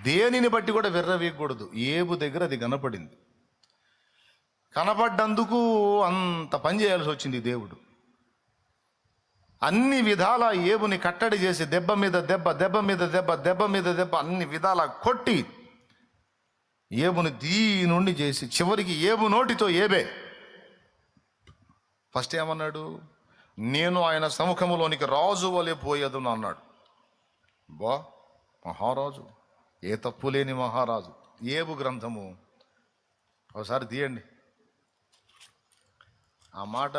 దేనిని బట్టి కూడా విర్రవీయకూడదు. ఏబు దగ్గర అది కనపడింది. కనపడ్డందుకు అంత పని చేయాల్సి వచ్చింది దేవుడు. అన్ని విధాల ఏబుని కట్టడి చేసి దెబ్బ మీద దెబ్బ, దెబ్బ మీద దెబ్బ, దెబ్బ మీద దెబ్బ, అన్ని విధాల కొట్టి ఏబుని దీనుండి చేసి చివరికి ఏబు నోటితో ఏబే ఫస్ట్ ఏమన్నాడు? నేను ఆయన సముఖములోనికి రాజు వలె పోయేదును అన్నాడు. బా, మహారాజు, ఏ తప్పు లేని మహారాజు. ఏబు గ్రంథము ఒకసారి తీయండి. ఆ మాట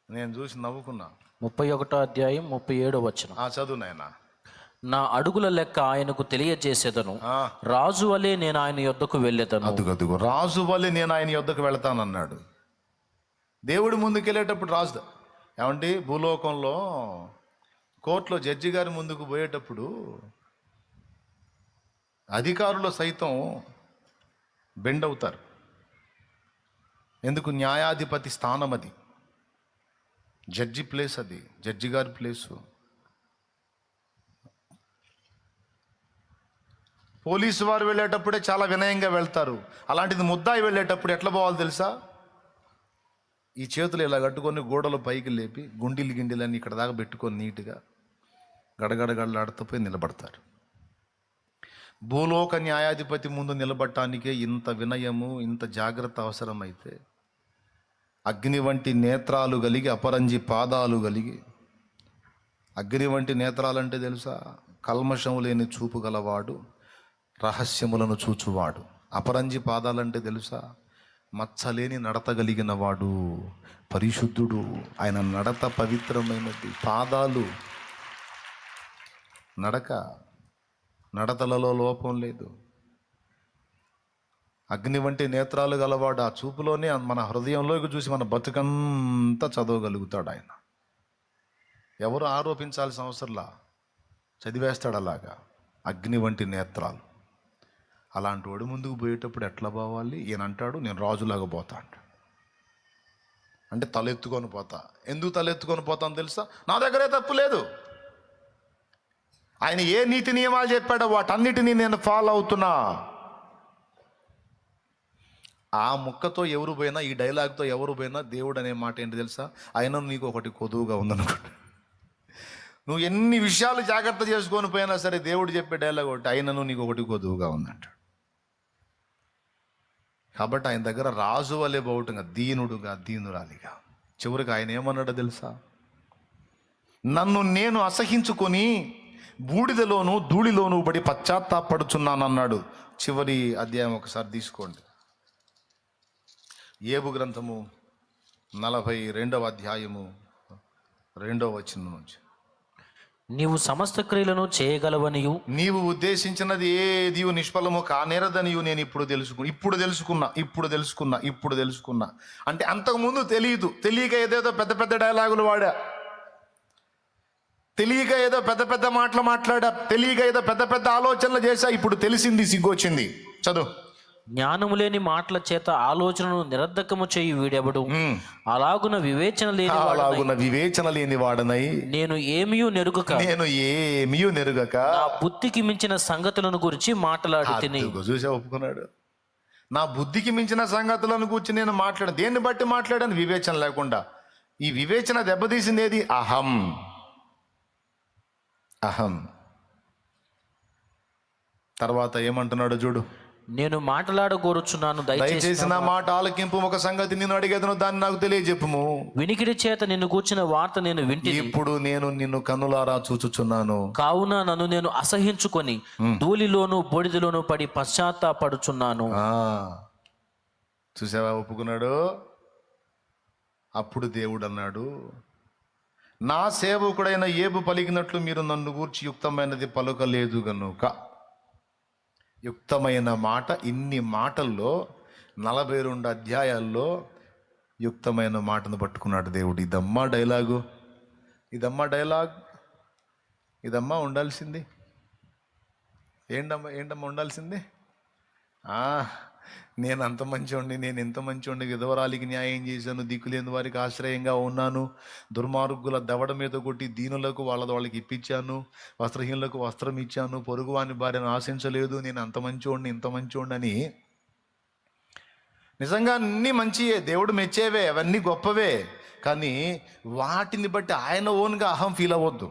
నేను చూసి నవ్వుకున్నా. 31వ అధ్యాయం 37వ వచనం. చదువు నాయనా. నా అడుగుల లెక్క ఆయనకు తెలియజేసేదను, రాజు వలె నేను ఆయన యొద్దకు వెళ్ళేదను. అదుగదుగు, రాజు వలె నేను ఆయన యొద్దకు వెళతానన్నాడు. దేవుడు ముందుకెళ్ళేటప్పుడు రాజు ఏమంటే భూలోకంలో కోర్టులో జడ్జి గారి ముందుకు పోయేటప్పుడు అధికారులు సైతం బెండ్ అవుతారు. ఎందుకు? న్యాయాధిపతి స్థానం అది, జడ్జి ప్లేస్, అది జడ్జి గారి ప్లేసు. పోలీసు వారు వెళ్ళేటప్పుడే చాలా వినయంగా వెళ్తారు. అలాంటిది ముద్దాయి వెళ్ళేటప్పుడు ఎట్లా పోవాలి తెలుసా? ఈ చేతులు ఇలా కట్టుకొని గోడలు పైకి లేపి గుండీలు గిండీలన్నీ ఇక్కడ దాకా పెట్టుకొని నీట్గా గడగడగడలాడుతూ నిలబడతారు. భూలోక న్యాయాధిపతి ముందు నిలబడటానికే ఇంత వినయము, ఇంత జాగ్రత్త అవసరమైతే అగ్ని వంటి నేత్రాలు కలిగి, అపరంజి పాదాలు కలిగి. అగ్ని వంటి నేత్రాలంటే తెలుసా? కల్మషము లేని చూపు గలవాడు, రహస్యములను చూచువాడు. అపరంజి పాదాలంటే తెలుసా? మచ్చలేని నడత కలిగిన వాడు, పరిశుద్ధుడు. ఆయన నడత పవిత్రమైనది. పాదాలు, నడతలలో లోపం లేదు. అగ్ని వంటి నేత్రాలు గలవాడు. ఆ చూపులోనే మన హృదయంలోకి చూసి మన బతుకంతా చదవగలుగుతాడు ఆయన. ఎవరు ఆరోపించాల్సిన అవసరంలా, చదివేస్తాడు అలాగా. అగ్ని వంటి నేత్రాలు. అలాంటి వాడు ముందుకు పోయేటప్పుడు ఎట్లా పోవాలి? ఈయన అంటాడు, నేను రాజులాగా పోతా అంటాడు. అంటే తలెత్తుకొని పోతా. ఎందుకు తలెత్తుకొని పోతాను తెలుసా? నా దగ్గరే తప్పు లేదు. ఆయన ఏ నీతి నియమాలు చెప్పాడో వాటన్నిటినీ నేను ఫాలో అవుతున్నా. ఆ ముక్కతో ఎవరు పోయినా, ఈ డైలాగ్తో ఎవరు పోయినా దేవుడు అనే మాట ఏంటి తెలుసా? ఆయన నీకు ఒకటి కొదువుగా ఉందనుకోండి. నువ్వు ఎన్ని విషయాలు జాగ్రత్త చేసుకొని పోయినా సరే దేవుడు చెప్పే డైలాగ్ ఒకటి, ఆయనను నీకు ఒకటి కొదువుగా ఉందంటాడు. కాబట్టి ఆయన దగ్గర రాజు వలె పోవటంగా, దీనుడుగా, దీనురాలిగా. చివరికి ఆయన ఏమన్నాడో తెలుసా? నన్ను నేను అసహించుకొని బూడిదలోను ధూళిలోను పడి పశ్చాత్తాపడుచున్నానన్నాడు. చివరి అధ్యాయం ఒకసారి తీసుకోండి. ఏబు గ్రంథము 42వ అధ్యాయము 2వ వచనం నుంచి. నీవు సమస్త క్రియలను చేయగలవనియు, నీవు ఉద్దేశించినది ఏది నిష్ఫలము కానేరదనియు నేను ఇప్పుడు తెలుసుకున్నా. అంటే అంతకుముందు తెలియదు. తెలియక ఏదేదో పెద్ద పెద్ద డైలాగులు వాడా, తెలియక ఏదో పెద్ద పెద్ద మాటలు మాట్లాడా, తెలియక ఏదో పెద్ద పెద్ద ఆలోచనలు చేశా. ఇప్పుడు తెలిసింది, సిగ్గొచ్చింది. చదువు. జ్ఞానము లేని మాటల చేత ఆలోచనను నిరర్ధకము చేయి వీడెవడు? అలాగున వివేచన లేని వాడనై నేను ఏమియూ నెరుగక నా బుద్ధికి మించిన సంగతులను గురించి మాట్లాడి చూసా, ఒప్పుకున్నాడు. నా బుద్ధికి మించిన సంగతులను గురించి నేను మాట్లాడాను. దేన్ని బట్టి మాట్లాడాను? వివేచన లేకుండా. ఈ వివేచన దెబ్బతీసింది ఏది? అహం. తర్వాత ఏమంటున్నాడు చూడు. నేను మాట్లాడగోరుచున్నాను, దయచేసి నా మాట ఆలకింపు. ఒక సంగతి నేను అడిగేదను, దాన్ని నాకు తెలియజెప్పుము. వినికిడి చేత నిన్ను కూర్చిన వార్త నేను వింటిని. ఇప్పుడు నేను నిన్ను కన్నులారా చూచుచున్నాను. కావున నన్ను నేను అసహించుకొని ధూళిలోను బూడిదలోను పడి పశ్చాత్తాపడుచున్నాను. చూసావా, ఒప్పుకున్నాడు. అప్పుడు దేవుడు అన్నాడు, నా సేవకుడైన ఏబు పలికినట్లు మీరు నన్ను గూర్చి యుక్తమైనది పలుకలేదు గనుక. యుక్తమైన మాట. ఇన్ని మాటల్లో 42 అధ్యాయాల్లో యుక్తమైన మాటను పట్టుకున్నాడు దేవుడు. ఇదమ్మా డైలాగు, ఇదమ్మా ఉండాల్సింది. ఏంటమ్మా ఉండాల్సింది? నేను అంత మంచివాడిని, నేను ఎంత మంచివాడిని, విధవరాలికి న్యాయం చేశాను, దిక్కులేని వారికి ఆశ్రయంగా ఉన్నాను, దుర్మార్గుల దవడ మీద కొట్టి దీనులకు వాళ్ళకి ఇప్పించాను, వస్త్రహీనులకు వస్త్రం ఇచ్చాను, పొరుగువాని భార్యను ఆశించలేదు, నేను అంత మంచివాడిని, ఇంత మంచివాడిని అని నిజంగా అన్నీ మంచియే, దేవుడు మెచ్చేవే, అవన్నీ గొప్పవే. కానీ వాటిని బట్టి ఆయన ఓన్గా అహం ఫీల్ అవ్వద్దు.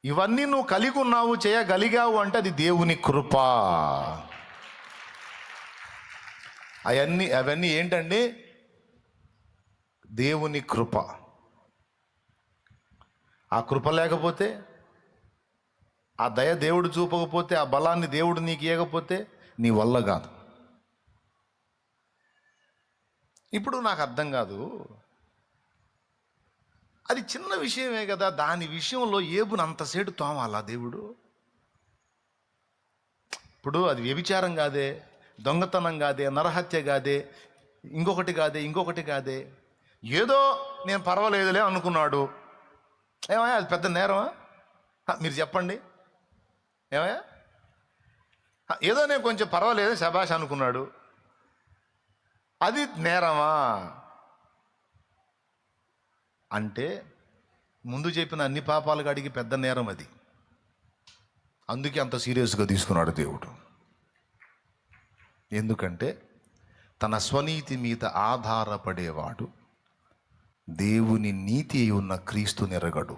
ఇవన్నీ నువ్వు కలిగి ఉన్నావు, చేయగలిగావు అంటే అది దేవుని కృప. అవన్నీ ఏంటండి? దేవుని కృప. ఆ కృప లేకపోతే, ఆ దయ దేవుడు చూపకపోతే, ఆ బలాన్ని దేవుడు నీకు ఇవ్వకపోతే నీ వల్ల కాదు. ఇప్పుడు నాకు అర్థం కాదు, అది చిన్న విషయమే కదా, దాని విషయంలో ఏబుని అంతసేటు తోమాలా దేవుడు? ఇప్పుడు అది వ్యభిచారం కాదే, దొంగతనం కాదే, నరహత్య కాదే, ఇంకొకటి కాదే, ఏదో నేను పర్వాలేదులే అనుకున్నాడు. ఏమయ్యా అది పెద్ద నేరమా? మీరు చెప్పండి. ఏమయ్యా ఏదో నేను కొంచెం పర్వాలేదు శభాష్ అనుకున్నాడు, అది నేరమా? అంటే ముందు చెప్పిన అన్ని పాపాలకు అడిగి పెద్ద నేరం అది. అందుకే అంత సీరియస్గా తీసుకున్నాడు దేవుడు. ఎందుకంటే తన స్వనీతి మీద ఆధారపడేవాడు దేవుని నీతి ఉన్న క్రీస్తుని ఎరగడు.